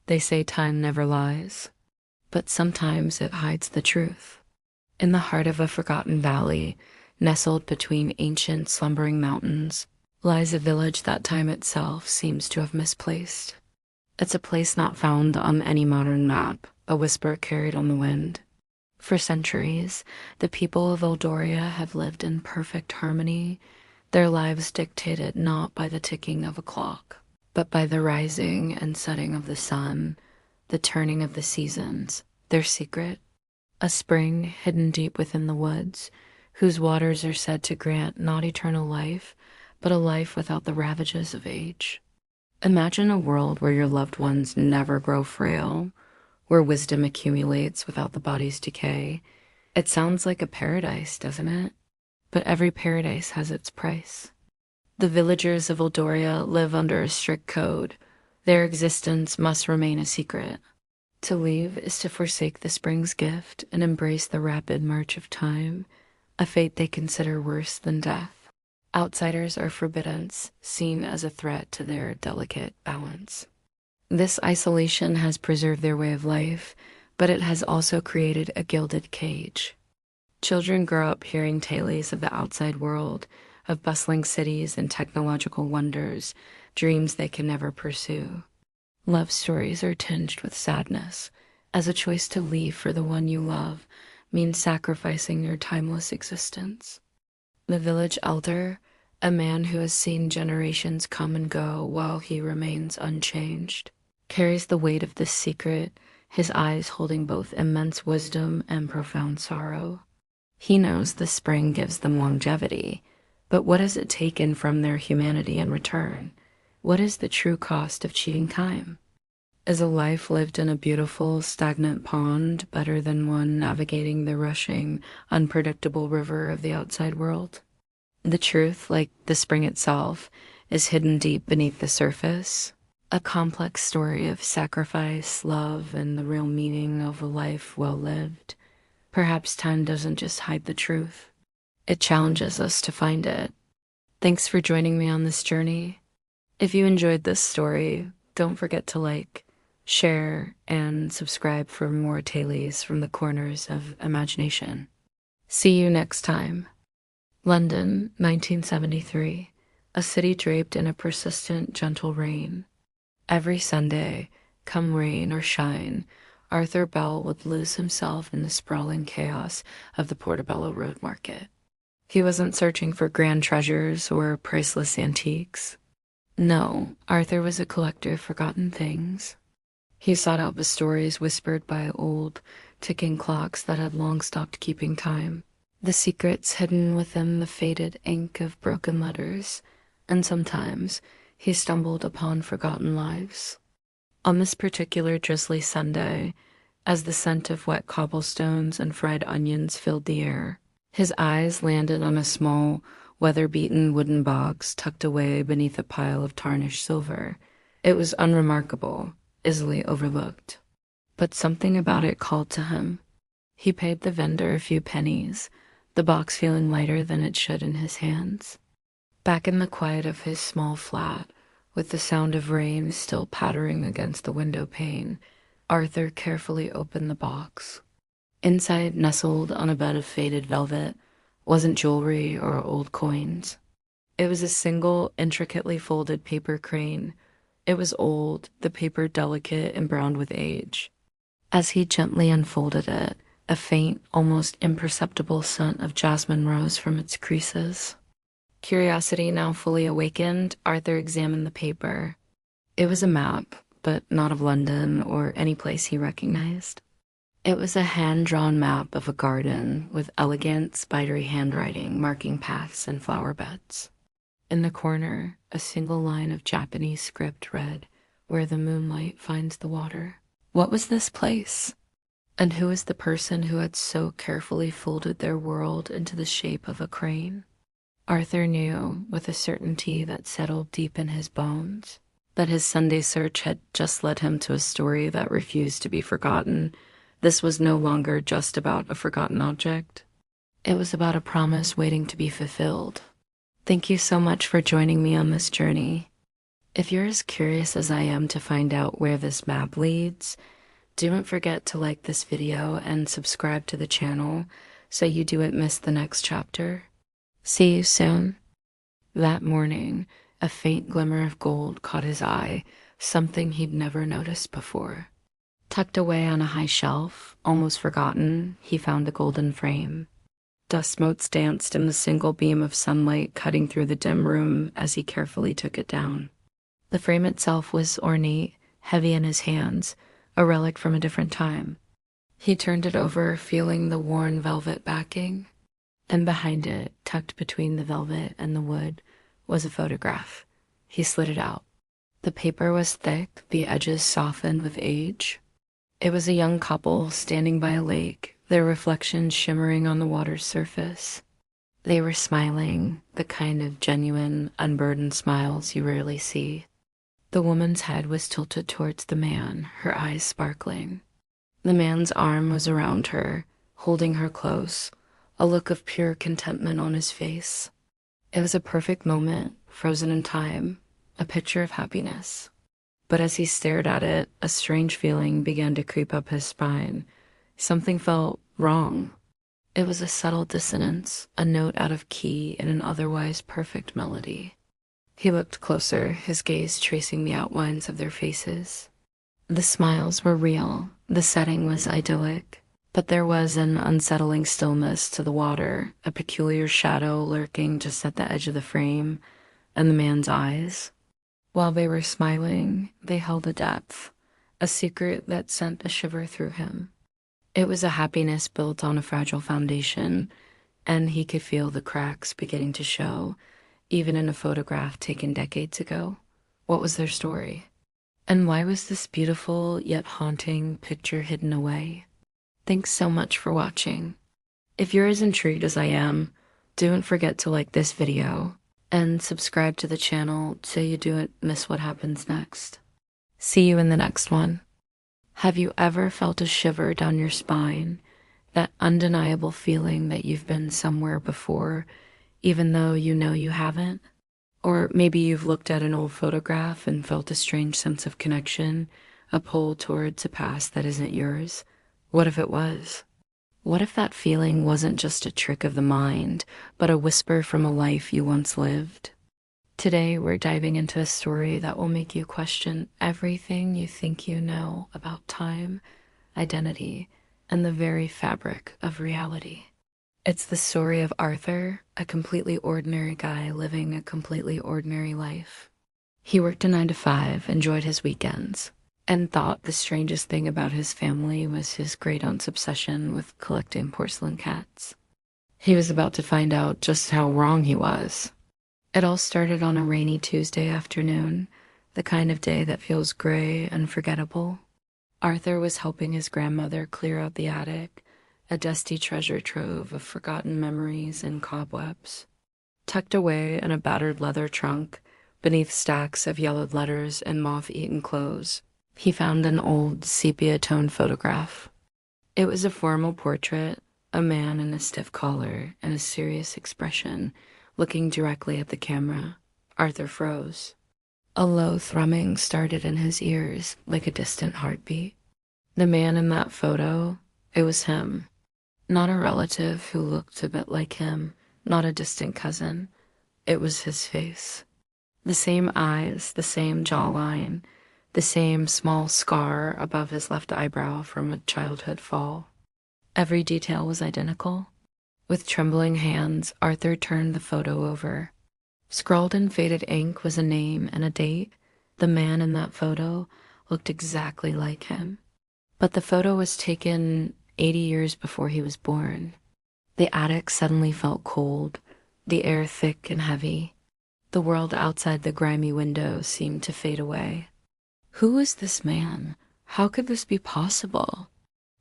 They say time never lies, but sometimes it hides the truth. In the heart of a forgotten valley, nestled between ancient slumbering mountains, lies a village that time itself seems to have misplaced. It's a place not found on any modern map, a whisper carried on the wind. For centuries, the people of Eldoria have lived in perfect harmony, their lives dictated not by the ticking of a clock, but by the rising and setting of the sun, the turning of the seasons. Their secret? A spring hidden deep within the woods, whose waters are said to grant not eternal life, but a life without the ravages of age. Imagine a world where your loved ones never grow frail, where wisdom accumulates without the body's decay. It sounds like a paradise, doesn't it? But every paradise has its price. The villagers of Eldoria live under a strict code. Their existence must remain a secret. To leave is to forsake the spring's gift and embrace the rapid march of time, a fate they consider worse than death. Outsiders are forbidden, seen as a threat to their delicate balance. This isolation has preserved their way of life, but it has also created a gilded cage. Children grow up hearing tales of the outside world, of bustling cities and technological wonders, dreams they can never pursue. Love stories are tinged with sadness, as a choice to leave for the one you love means sacrificing your timeless existence. The village elder, a man who has seen generations come and go while he remains unchanged, carries the weight of this secret, his eyes holding both immense wisdom and profound sorrow. He knows the spring gives them longevity, but what has it taken from their humanity in return? What is the true cost of cheating time? Is a life lived in a beautiful, stagnant pond better than one navigating the rushing, unpredictable river of the outside world? The truth, like the spring itself, is hidden deep beneath the surface, a complex story of sacrifice, love, and the real meaning of a life well lived. Perhaps time doesn't just hide the truth. It challenges us to find it. Thanks for joining me on this journey. If you enjoyed this story, don't forget to like, share, and subscribe for more tales from the corners of imagination. See you next time. London, 1973, a city draped in a persistent, gentle rain. Every Sunday, come rain or shine, Arthur Bell would lose himself in the sprawling chaos of the Portobello Road Market. He wasn't searching for grand treasures or priceless antiques. No, Arthur was a collector of forgotten things. He sought out the stories whispered by old, ticking clocks that had long stopped keeping time, the secrets hidden within the faded ink of broken letters, and sometimes he stumbled upon forgotten lives. On this particular drizzly Sunday, as the scent of wet cobblestones and fried onions filled the air, his eyes landed on a small, weather-beaten wooden box tucked away beneath a pile of tarnished silver. It was unremarkable, easily overlooked, but something about it called to him. He paid the vendor a few pennies, the box feeling lighter than it should in his hands. Back in the quiet of his small flat, with the sound of rain still pattering against the window pane, Arthur carefully opened the box. Inside, nestled on a bed of faded velvet, wasn't jewelry or old coins. It was a single, intricately folded paper crane. It was old, the paper delicate and browned with age. As he gently unfolded it, a faint, almost imperceptible scent of jasmine rose from its creases. Curiosity now fully awakened, Arthur examined the paper. It was a map, but not of London or any place he recognized. It was a hand-drawn map of a garden with elegant, spidery handwriting marking paths and flower beds. In the corner, a single line of Japanese script read, "Where the moonlight finds the water." What was this place? And who was the person who had so carefully folded their world into the shape of a crane? Arthur knew, with a certainty that settled deep in his bones, that his Sunday search had just led him to a story that refused to be forgotten. This was no longer just about a forgotten object. It was about a promise waiting to be fulfilled. Thank you so much for joining me on this journey. If you're as curious as I am to find out where this map leads, don't forget to like this video and subscribe to the channel so you don't miss the next chapter. See you soon. That morning, a faint glimmer of gold caught his eye, something he'd never noticed before. Tucked away on a high shelf, almost forgotten, he found a golden frame. Dust motes danced in the single beam of sunlight cutting through the dim room as he carefully took it down. The frame itself was ornate, heavy in his hands, a relic from a different time. He turned it over, feeling the worn velvet backing, and behind it, tucked between the velvet and the wood, was a photograph. He slid it out. The paper was thick, the edges softened with age. It was a young couple standing by a lake, their reflections shimmering on the water's surface. They were smiling, the kind of genuine, unburdened smiles you rarely see. The woman's head was tilted towards the man, her eyes sparkling. The man's arm was around her, holding her close, a look of pure contentment on his face. It was a perfect moment, frozen in time, a picture of happiness. But as he stared at it, a strange feeling began to creep up his spine. Something felt wrong. It was a subtle dissonance, a note out of key in an otherwise perfect melody. He looked closer, his gaze tracing the outlines of their faces. The smiles were real, the setting was idyllic, but there was an unsettling stillness to the water, a peculiar shadow lurking just at the edge of the frame, and the man's eyes. While they were smiling, they held a depth, a secret that sent a shiver through him. It was a happiness built on a fragile foundation, and he could feel the cracks beginning to show, even in a photograph taken decades ago. What was their story? And why was this beautiful yet haunting picture hidden away? Thanks so much for watching. If you're as intrigued as I am, don't forget to like this video and subscribe to the channel so you don't miss what happens next. See you in the next one. Have you ever felt a shiver down your spine, that undeniable feeling that you've been somewhere before, even though you know you haven't? Or maybe you've looked at an old photograph and felt a strange sense of connection, a pull towards a past that isn't yours. What if it was? What if that feeling wasn't just a trick of the mind, but a whisper from a life you once lived? Today, we're diving into a story that will make you question everything you think you know about time, identity, and the very fabric of reality. It's the story of Arthur, a completely ordinary guy living a completely ordinary life. He worked a 9-to-5, enjoyed his weekends, and thought the strangest thing about his family was his great-aunt's obsession with collecting porcelain cats. He was about to find out just how wrong he was. It all started on a rainy Tuesday afternoon, the kind of day that feels gray and forgettable. Arthur was helping his grandmother clear out the attic, a dusty treasure trove of forgotten memories and cobwebs. Tucked away in a battered leather trunk, beneath stacks of yellowed letters and moth-eaten clothes, he found an old sepia-toned photograph. It was a formal portrait, a man in a stiff collar and a serious expression, looking directly at the camera. Arthur froze. A low thrumming started in his ears, like a distant heartbeat. The man in that photo, it was him. Not a relative who looked a bit like him, not a distant cousin. It was his face. The same eyes, the same jawline, the same small scar above his left eyebrow from a childhood fall. Every detail was identical. With trembling hands, Arthur turned the photo over. Scrawled in faded ink was a name and a date. The man in that photo looked exactly like him. But the photo was taken 80 years before he was born. The attic suddenly felt cold, the air thick and heavy. The world outside the grimy window seemed to fade away. Who was this man? How could this be possible?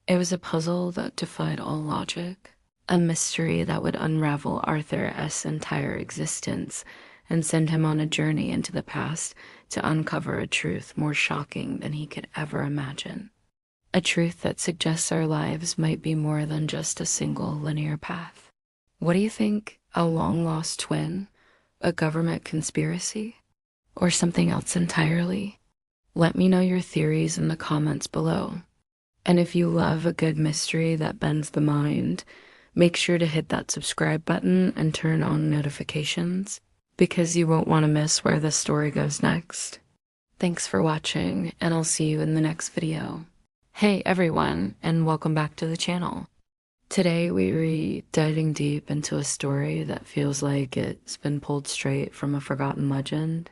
It was a puzzle that defied all logic. A mystery that would unravel Arthur's entire existence and send him on a journey into the past to uncover a truth more shocking than he could ever imagine. A truth that suggests our lives might be more than just a single linear path. What do you think? A long-lost twin? A government conspiracy? or something else entirely? Let me know your theories in the comments below. And if you love a good mystery that bends the mind, make sure to hit that subscribe button and turn on notifications, because you won't want to miss where the story goes next. Thanks for watching, and I'll see you in the next video. Hey everyone, and welcome back to the channel. Today we're diving deep into a story that feels like it's been pulled straight from a forgotten legend.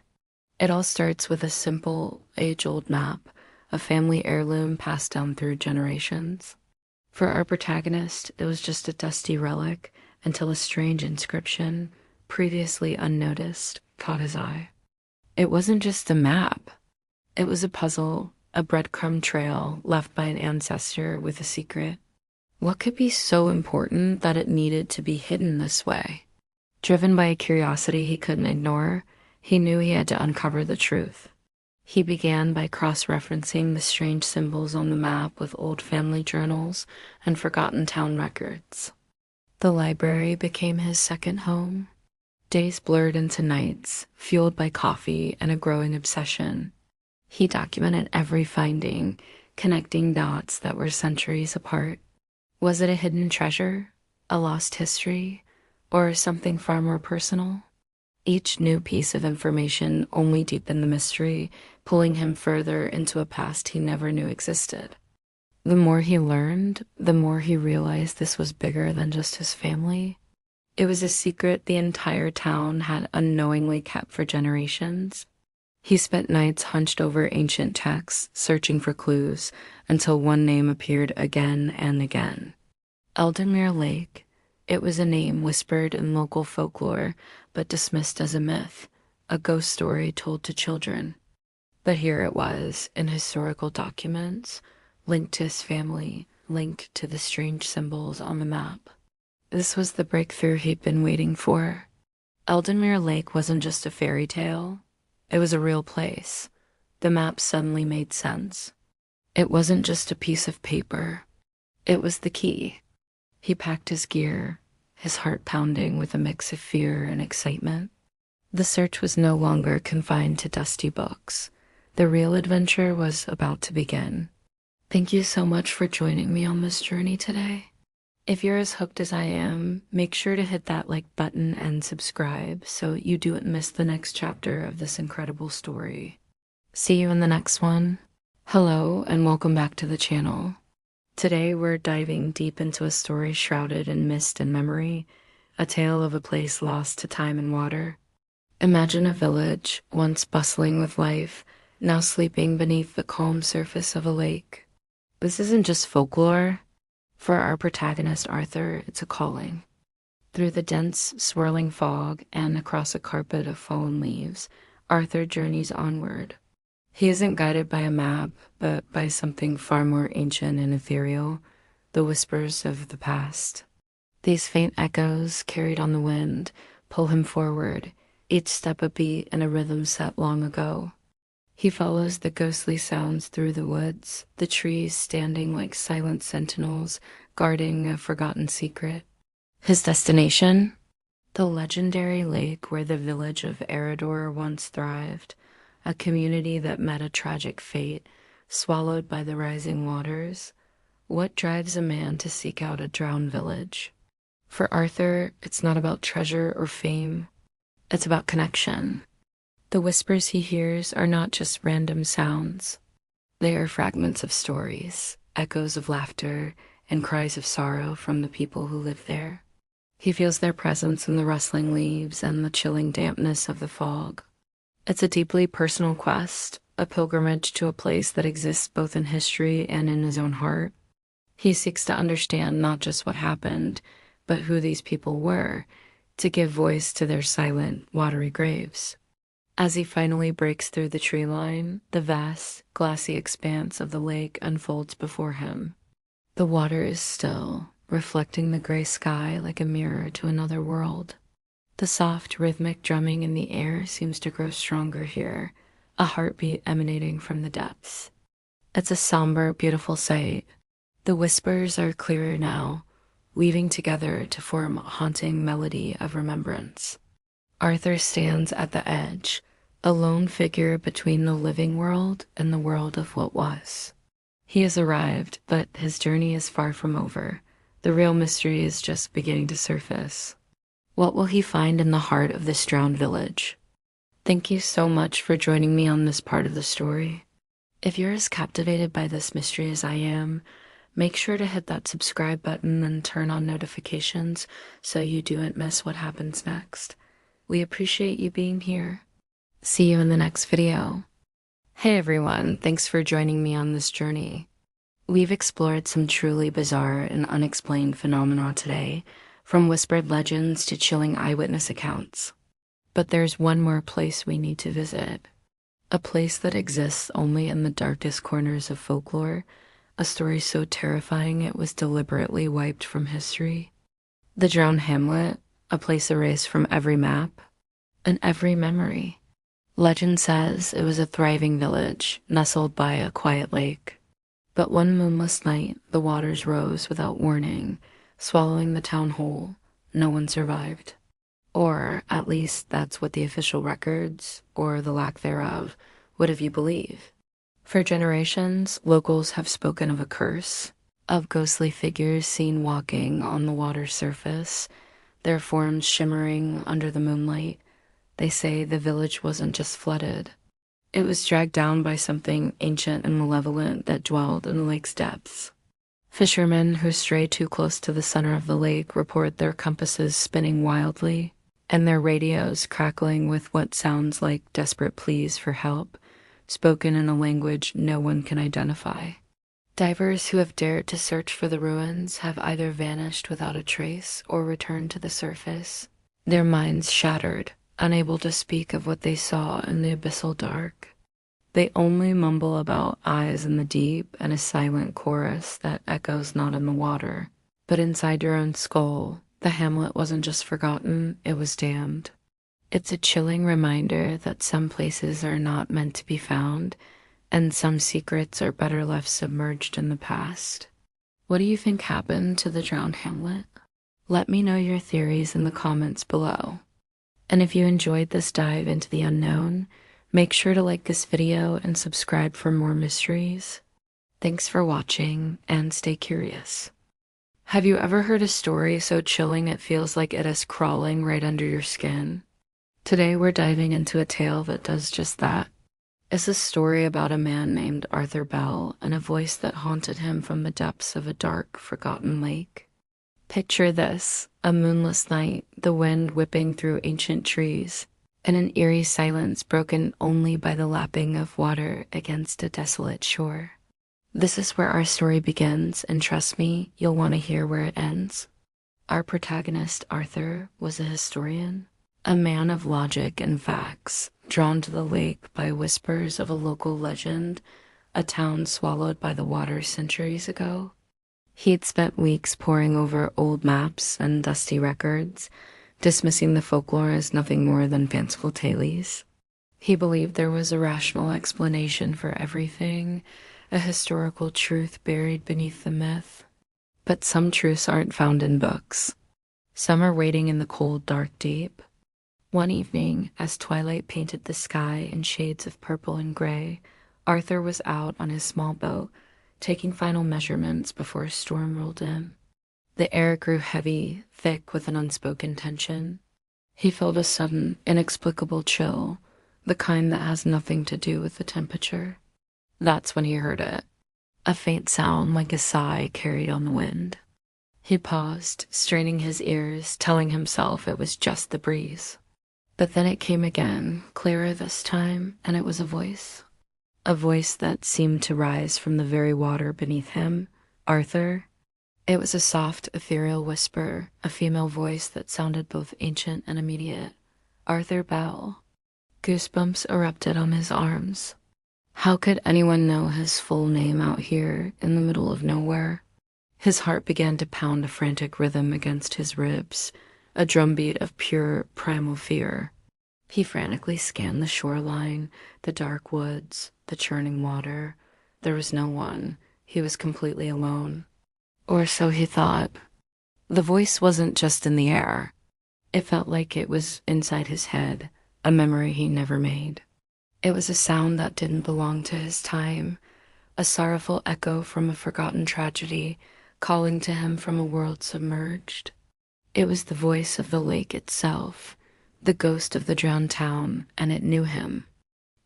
It all starts with a simple, age-old map, a family heirloom passed down through generations. For our protagonist, it was just a dusty relic until a strange inscription, previously unnoticed, caught his eye. It wasn't just a map. It was a puzzle, a breadcrumb trail left by an ancestor with a secret. What could be so important that it needed to be hidden this way? Driven by a curiosity he couldn't ignore, he knew he had to uncover the truth. He began by cross-referencing the strange symbols on the map with old family journals and forgotten town records. The library became his second home. Days blurred into nights, fueled by coffee and a growing obsession. He documented every finding, connecting dots that were centuries apart. Was it a hidden treasure, a lost history, or something far more personal? Each new piece of information only deepened the mystery, pulling him further into a past he never knew existed. The more he learned, the more he realized this was bigger than just his family. It was a secret the entire town had unknowingly kept for generations. He spent nights hunched over ancient texts, searching for clues, until one name appeared again and again. Eldenmere Lake. It was a name whispered in local folklore, but dismissed as a myth, a ghost story told to children. But here it was, in historical documents, linked to his family, linked to the strange symbols on the map. This was the breakthrough he'd been waiting for. Eldenmere Lake wasn't just a fairy tale. It was a real place. The map suddenly made sense. It wasn't just a piece of paper. It was the key. He packed his gear, his heart pounding with a mix of fear and excitement. The search was no longer confined to dusty books. The real adventure was about to begin. Thank you so much for joining me on this journey today. If you're as hooked as I am, make sure to hit that like button and subscribe so you don't miss the next chapter of this incredible story. See you in the next one. Hello and welcome back to the channel. Today we're diving deep into a story shrouded in mist and memory, a tale of a place lost to time and water. Imagine a village, once bustling with life, now sleeping beneath the calm surface of a lake. This isn't just folklore. For our protagonist Arthur, it's a calling. Through the dense, swirling fog and across a carpet of fallen leaves, Arthur journeys onward. He isn't guided by a map, but by something far more ancient and ethereal, the whispers of the past. These faint echoes, carried on the wind, pull him forward, each step a beat in a rhythm set long ago. He follows the ghostly sounds through the woods, the trees standing like silent sentinels, guarding a forgotten secret. His destination? The legendary lake where the village of Eredor once thrived, a community that met a tragic fate, swallowed by the rising waters. What drives a man to seek out a drowned village? For Arthur, it's not about treasure or fame. It's about connection. The whispers he hears are not just random sounds. They are fragments of stories, echoes of laughter, and cries of sorrow from the people who live there. He feels their presence in the rustling leaves and the chilling dampness of the fog. It's a deeply personal quest, a pilgrimage to a place that exists both in history and in his own heart. He seeks to understand not just what happened, but who these people were, to give voice to their silent, watery graves. As he finally breaks through the tree line, the vast, glassy expanse of the lake unfolds before him. The water is still, reflecting the gray sky like a mirror to another world. The soft, rhythmic drumming in the air seems to grow stronger here, a heartbeat emanating from the depths. It's a somber, beautiful sight. The whispers are clearer now, weaving together to form a haunting melody of remembrance. Arthur stands at the edge, a lone figure between the living world and the world of what was. He has arrived, but his journey is far from over. The real mystery is just beginning to surface. What will he find in the heart of this drowned village? Thank you so much for joining me on this part of the story. If you're as captivated by this mystery as I am, make sure to hit that subscribe button and turn on notifications so you don't miss what happens next. We appreciate you being here. See you in the next video. Hey everyone, thanks for joining me on this journey. We've explored some truly bizarre and unexplained phenomena today, from whispered legends to chilling eyewitness accounts. But there's one more place we need to visit. A place that exists only in the darkest corners of folklore, a story so terrifying it was deliberately wiped from history. The drowned hamlet, a place erased from every map and every memory. Legend says it was a thriving village nestled by a quiet lake. But one moonless night, the waters rose without warning, swallowing the town whole. No one survived. Or at least that's what the official records, or the lack thereof, would have you believe. For generations, locals have spoken of a curse, of ghostly figures seen walking on the water's surface, their forms shimmering under the moonlight. They say the village wasn't just flooded. It was dragged down by something ancient and malevolent that dwelled in the lake's depths. Fishermen who stray too close to the center of the lake report their compasses spinning wildly, and their radios crackling with what sounds like desperate pleas for help, spoken in a language no one can identify. Divers who have dared to search for the ruins have either vanished without a trace or returned to the surface, their minds shattered, unable to speak of what they saw in the abyssal dark. They only mumble about eyes in the deep and a silent chorus that echoes not in the water, but inside your own skull. The hamlet wasn't just forgotten, it was damned. It's a chilling reminder that some places are not meant to be found, and some secrets are better left submerged in the past. What do you think happened to the drowned hamlet? Let me know your theories in the comments below. And if you enjoyed this dive into the unknown, make sure to like this video and subscribe for more mysteries. Thanks for watching, and stay curious. Have you ever heard a story so chilling it feels like it is crawling right under your skin? Today we're diving into a tale that does just that. It's a story about a man named Arthur Bell and a voice that haunted him from the depths of a dark, forgotten lake. Picture this, a moonless night, the wind whipping through ancient trees, and an eerie silence broken only by the lapping of water against a desolate shore. This is where our story begins, and trust me, you'll want to hear where it ends. Our protagonist, Arthur, was a historian, a man of logic and facts, drawn to the lake by whispers of a local legend, a town swallowed by the water centuries ago. He'd spent weeks poring over old maps and dusty records, dismissing the folklore as nothing more than fanciful tales. He believed there was a rational explanation for everything, a historical truth buried beneath the myth. But some truths aren't found in books. Some are waiting in the cold, dark deep. One evening, as twilight painted the sky in shades of purple and gray, Arthur was out on his small boat, taking final measurements before a storm rolled in. The air grew heavy, thick with an unspoken tension. He felt a sudden, inexplicable chill, the kind that has nothing to do with the temperature. That's when he heard it, a faint sound like a sigh carried on the wind. He paused, straining his ears, telling himself it was just the breeze. But then it came again, clearer this time, and it was a voice that seemed to rise from the very water beneath him. Arthur. It was a soft, ethereal whisper, a female voice that sounded both ancient and immediate. Arthur Bell. Goosebumps erupted on his arms. How could anyone know his full name out here in the middle of nowhere? His heart began to pound a frantic rhythm against his ribs, a drumbeat of pure, primal fear. He frantically scanned the shoreline, the dark woods, the churning water. There was no one. He was completely alone. Or so he thought. The voice wasn't just in the air. It felt like it was inside his head, a memory he never made. It was a sound that didn't belong to his time, a sorrowful echo from a forgotten tragedy, calling to him from a world submerged. It was the voice of the lake itself, the ghost of the drowned town, and it knew him.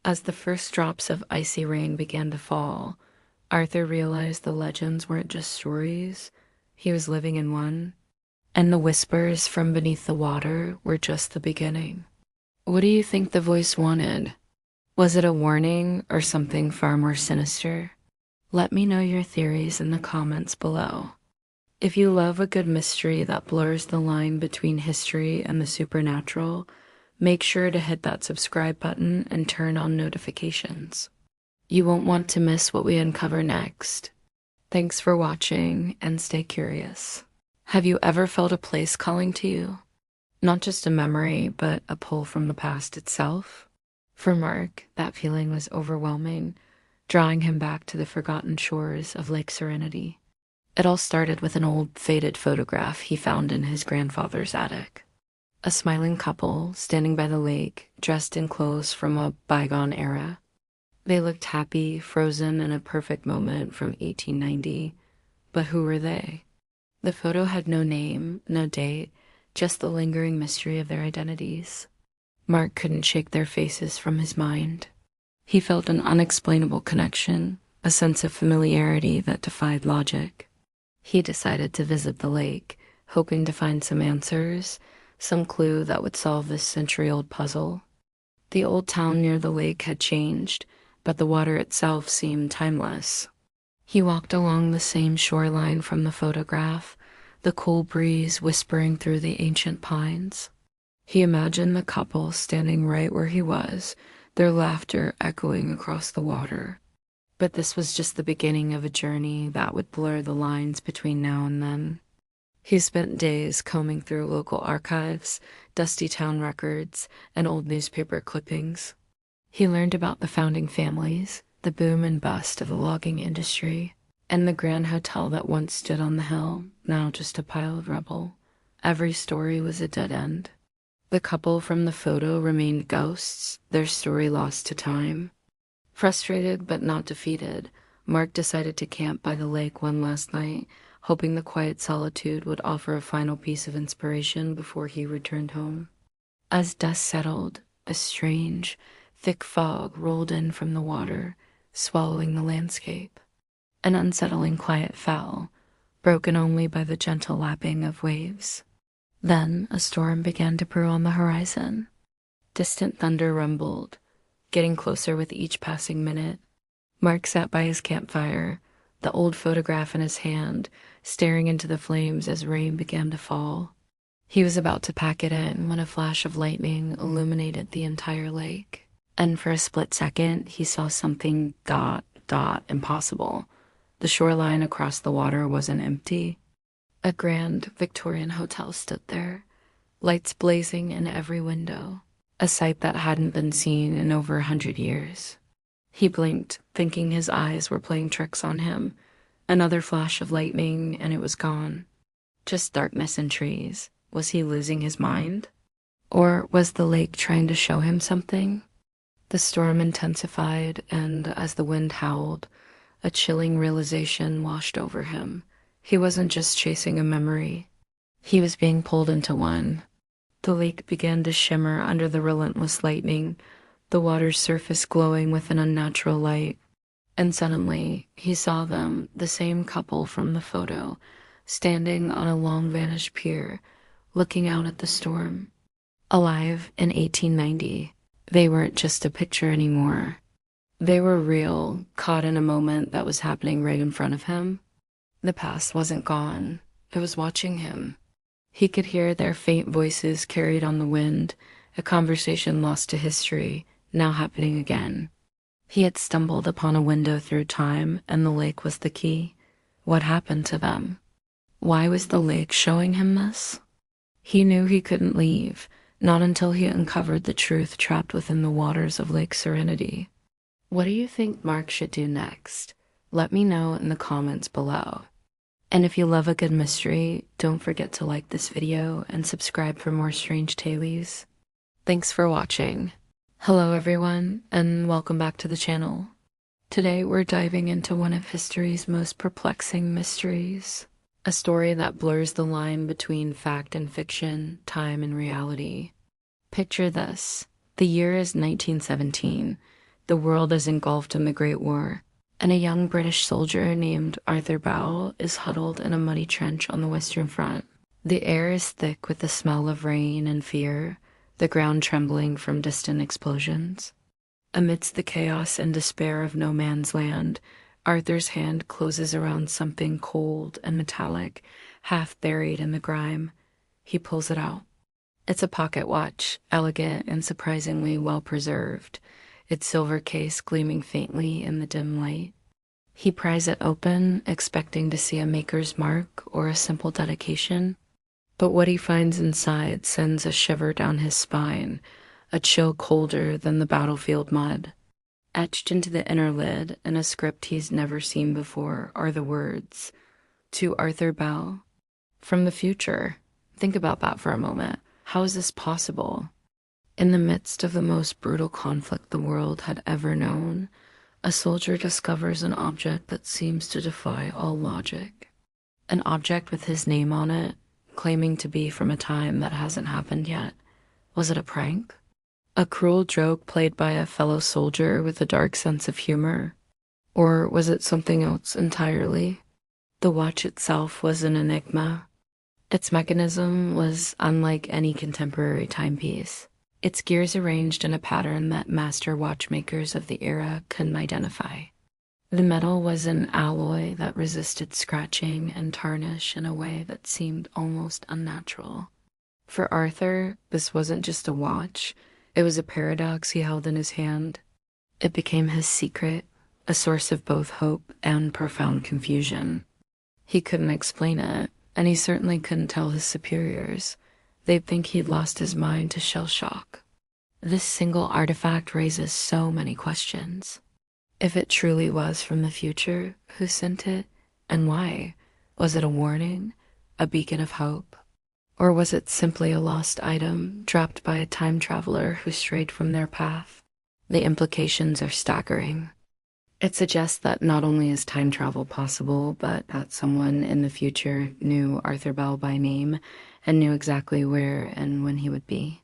As the first drops of icy rain began to fall, Arthur realized the legends weren't just stories. He was living in one, and the whispers from beneath the water were just the beginning. What do you think the voice wanted? Was it a warning or something far more sinister? Let me know your theories in the comments below. If you love a good mystery that blurs the line between history and the supernatural, make sure to hit that subscribe button and turn on notifications. You won't want to miss what we uncover next. Thanks for watching and stay curious. Have you ever felt a place calling to you? Not just a memory, but a pull from the past itself? For Mark, that feeling was overwhelming, drawing him back to the forgotten shores of Lake Serenity. It all started with an old, faded photograph he found in his grandfather's attic. A smiling couple standing by the lake, dressed in clothes from a bygone era. They looked happy, frozen in a perfect moment from 1890. But who were they? The photo had no name, no date, just the lingering mystery of their identities. Mark couldn't shake their faces from his mind. He felt an unexplainable connection, a sense of familiarity that defied logic. He decided to visit the lake, hoping to find some answers, some clue that would solve this century-old puzzle. The old town near the lake had changed, but the water itself seemed timeless. He walked along the same shoreline from the photograph, the cool breeze whispering through the ancient pines. He imagined the couple standing right where he was, their laughter echoing across the water. But this was just the beginning of a journey that would blur the lines between now and then. He spent days combing through local archives, dusty town records, and old newspaper clippings. He learned about the founding families, the boom and bust of the logging industry, and the grand hotel that once stood on the hill, now just a pile of rubble. Every story was a dead end. The couple from the photo remained ghosts, their story lost to time. Frustrated but not defeated, Mark decided to camp by the lake one last night, hoping the quiet solitude would offer a final piece of inspiration before he returned home. As dusk settled, a strange, thick fog rolled in from the water, swallowing the landscape. An unsettling quiet fell, broken only by the gentle lapping of waves. Then a storm began to brew on the horizon. Distant thunder rumbled, getting closer with each passing minute. Mark sat by his campfire, the old photograph in his hand, staring into the flames as rain began to fall. He was about to pack it in when a flash of lightning illuminated the entire lake. And for a split second, he saw something impossible. The shoreline across the water wasn't empty. A grand Victorian hotel stood there, lights blazing in every window, a sight that hadn't been seen in over 100 years. He blinked, thinking his eyes were playing tricks on him. Another flash of lightning, and it was gone. Just darkness and trees. Was he losing his mind? Or was the lake trying to show him something? The storm intensified, and as the wind howled, a chilling realization washed over him. He wasn't just chasing a memory. He was being pulled into one. The lake began to shimmer under the relentless lightning, the water's surface glowing with an unnatural light. And suddenly, he saw them, the same couple from the photo, standing on a long-vanished pier, looking out at the storm. Alive in 1890, they weren't just a picture anymore. They were real, caught in a moment that was happening right in front of him. The past wasn't gone. It was watching him. He could hear their faint voices carried on the wind, a conversation lost to history, now happening again. He had stumbled upon a window through time, and the lake was the key. What happened to them? Why was the lake showing him this? He knew he couldn't leave, not until he uncovered the truth trapped within the waters of Lake Serenity. What do you think Mark should do next? Let me know in the comments below. And if you love a good mystery, don't forget to like this video and subscribe for more strange tales. Thanks for watching. Hello everyone, and welcome back to the channel. Today we're diving into one of history's most perplexing mysteries, a story that blurs the line between fact and fiction, time and reality. Picture this. The year is 1917. The world is engulfed in the Great War, and a young British soldier named Arthur Bell is huddled in a muddy trench on the Western Front. The air is thick with the smell of rain and fear, the ground trembling from distant explosions. Amidst the chaos and despair of no man's land, Arthur's hand closes around something cold and metallic, half buried in the grime. He pulls it out. It's a pocket watch, elegant and surprisingly well preserved, its silver case gleaming faintly in the dim light. He pries it open, expecting to see a maker's mark or a simple dedication. But what he finds inside sends a shiver down his spine, a chill colder than the battlefield mud. Etched into the inner lid, in a script he's never seen before, are the words, "To Arthur Bell, from the future." Think about that for a moment. How is this possible? In the midst of the most brutal conflict the world had ever known, a soldier discovers an object that seems to defy all logic. An object with his name on it, claiming to be from a time that hasn't happened yet. Was it a prank? A cruel joke played by a fellow soldier with a dark sense of humor? Or was it something else entirely? The watch itself was an enigma. Its mechanism was unlike any contemporary timepiece, its gears arranged in a pattern that master watchmakers of the era couldn't identify. The metal was an alloy that resisted scratching and tarnish in a way that seemed almost unnatural. For Arthur, this wasn't just a watch, it was a paradox he held in his hand. It became his secret, a source of both hope and profound confusion. He couldn't explain it, and he certainly couldn't tell his superiors. They'd think he'd lost his mind to shell shock. This single artifact raises so many questions. If it truly was from the future, who sent it and why? Was it a warning, a beacon of hope? Or was it simply a lost item dropped by a time traveler who strayed from their path? The implications are staggering. It suggests that not only is time travel possible, but that someone in the future knew Arthur Bell by name and knew exactly where and when he would be.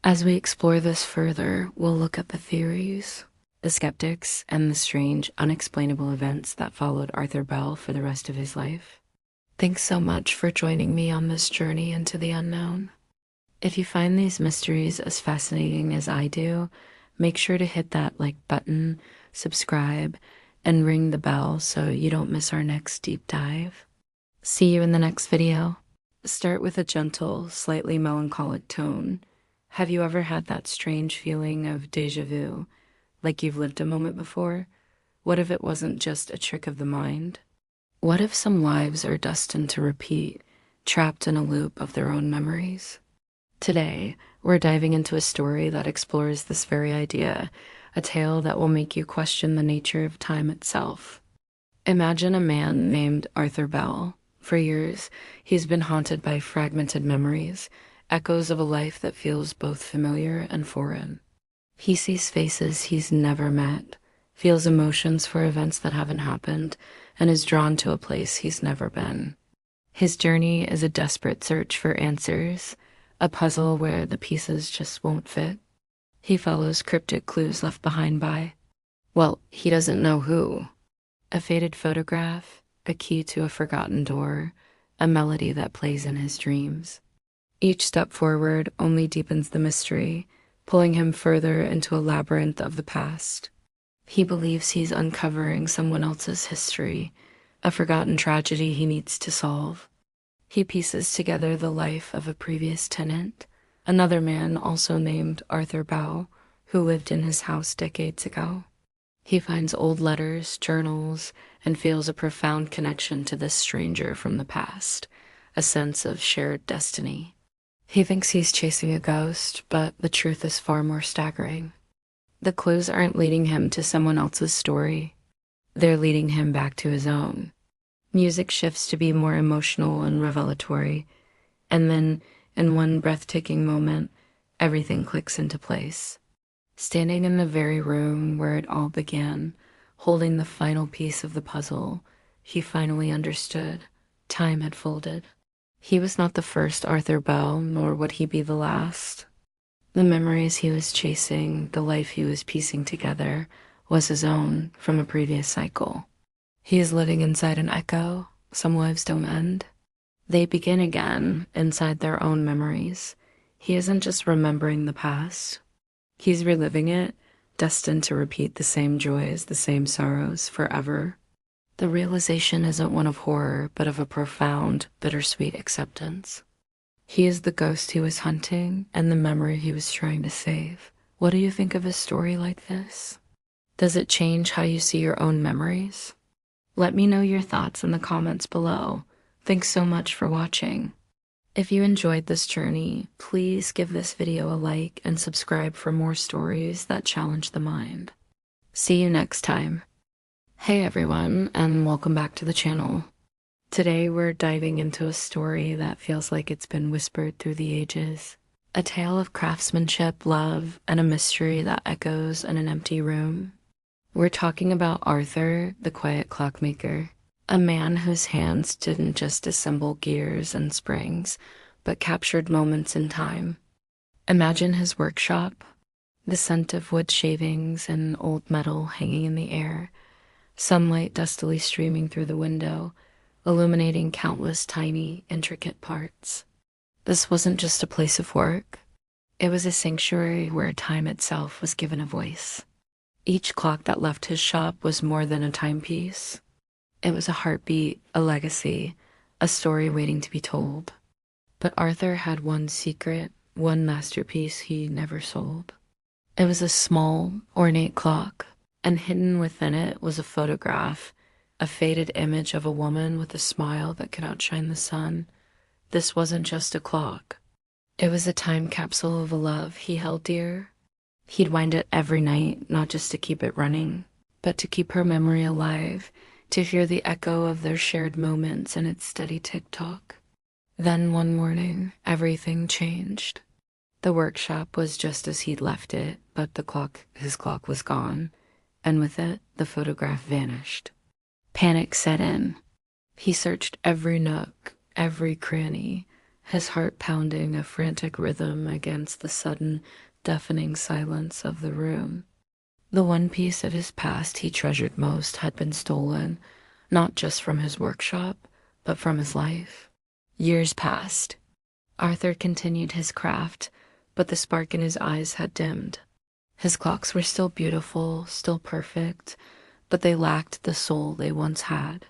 As we explore this further, we'll look at the theories, the skeptics, and the strange, unexplainable events that followed Arthur Bell for the rest of his life. Thanks so much for joining me on this journey into the unknown. If you find these mysteries as fascinating as I do, make sure to hit that like button, subscribe, and ring the bell so you don't miss our next deep dive. See you in the next video. Start with a gentle, slightly melancholic tone. Have you ever had that strange feeling of déjà vu? Like you've lived a moment before? What if it wasn't just a trick of the mind? What if some lives are destined to repeat, trapped in a loop of their own memories? Today, we're diving into a story that explores this very idea, a tale that will make you question the nature of time itself. Imagine a man named Arthur Bell. For years, he's been haunted by fragmented memories, echoes of a life that feels both familiar and foreign. He sees faces he's never met, feels emotions for events that haven't happened, and is drawn to a place he's never been. His journey is a desperate search for answers, a puzzle where the pieces just won't fit. He follows cryptic clues left behind by, well, he doesn't know who. A faded photograph, a key to a forgotten door, a melody that plays in his dreams. Each step forward only deepens the mystery, pulling him further into a labyrinth of the past. He believes he's uncovering someone else's history, a forgotten tragedy he needs to solve. He pieces together the life of a previous tenant, another man also named Arthur Bell, who lived in his house decades ago. He finds old letters, journals, and feels a profound connection to this stranger from the past, a sense of shared destiny. He thinks he's chasing a ghost, but the truth is far more staggering. The clues aren't leading him to someone else's story. They're leading him back to his own. Music shifts to be more emotional and revelatory, and then, in one breathtaking moment, everything clicks into place. Standing in the very room where it all began, holding the final piece of the puzzle, he finally understood. Time had folded. He was not the first Arthur Bell, nor would he be the last. The memories he was chasing, the life he was piecing together, was his own from a previous cycle. He is living inside an echo. Some lives don't end. They begin again inside their own memories. He isn't just remembering the past. He's reliving it, destined to repeat the same joys, the same sorrows forever. The realization isn't one of horror, but of a profound, bittersweet acceptance. He is the ghost he was hunting and the memory he was trying to save. What do you think of a story like this? Does it change how you see your own memories? Let me know your thoughts in the comments below. Thanks so much for watching. If you enjoyed this journey, please give this video a like and subscribe for more stories that challenge the mind. See you next time. Hey everyone, and welcome back to the channel. Today we're diving into a story that feels like it's been whispered through the ages. A tale of craftsmanship, love, and a mystery that echoes in an empty room. We're talking about Arthur, the quiet clockmaker. A man whose hands didn't just assemble gears and springs, but captured moments in time. Imagine his workshop, the scent of wood shavings and old metal hanging in the air, sunlight dustily streaming through the window, illuminating countless tiny, intricate parts. This wasn't just a place of work. It was a sanctuary where time itself was given a voice. Each clock that left his shop was more than a timepiece. It was a heartbeat, a legacy, a story waiting to be told. But Arthur had one secret, one masterpiece he never sold. It was a small, ornate clock, and hidden within it was a photograph, a faded image of a woman with a smile that could outshine the sun. This wasn't just a clock. It was a time capsule of a love he held dear. He'd wind it every night, not just to keep it running, but to keep her memory alive, to hear the echo of their shared moments and its steady tick-tock. Then one morning, everything changed. The workshop was just as he'd left it, but his clock was gone, and with it, the photograph vanished. Panic set in. He searched every nook, every cranny, his heart pounding a frantic rhythm against the sudden, deafening silence of the room. The one piece of his past he treasured most had been stolen, not just from his workshop, but from his life. Years passed. Arthur continued his craft, but the spark in his eyes had dimmed. His clocks were still beautiful, still perfect, but they lacked the soul they once had.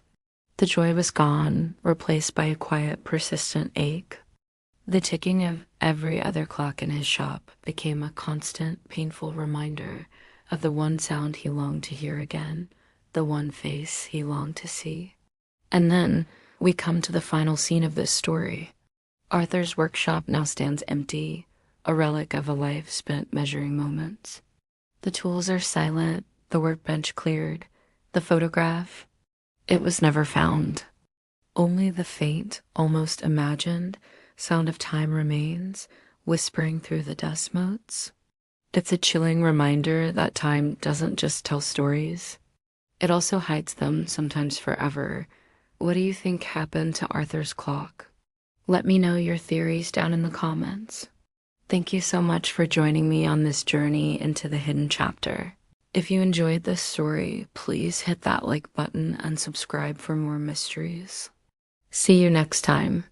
The joy was gone, replaced by a quiet, persistent ache. The ticking of every other clock in his shop became a constant, painful reminder of the one sound he longed to hear again, the one face he longed to see. And then we come to the final scene of this story. Arthur's workshop now stands empty, a relic of a life spent measuring moments. The tools are silent, the workbench cleared, the photograph, it was never found. Only the faint, almost imagined, sound of time remains, whispering through the dust motes. It's a chilling reminder that time doesn't just tell stories. It also hides them, sometimes forever. What do you think happened to Arthur's clock? Let me know your theories down in the comments. Thank you so much for joining me on this journey into the hidden chapter. If you enjoyed this story, please hit that like button and subscribe for more mysteries. See you next time.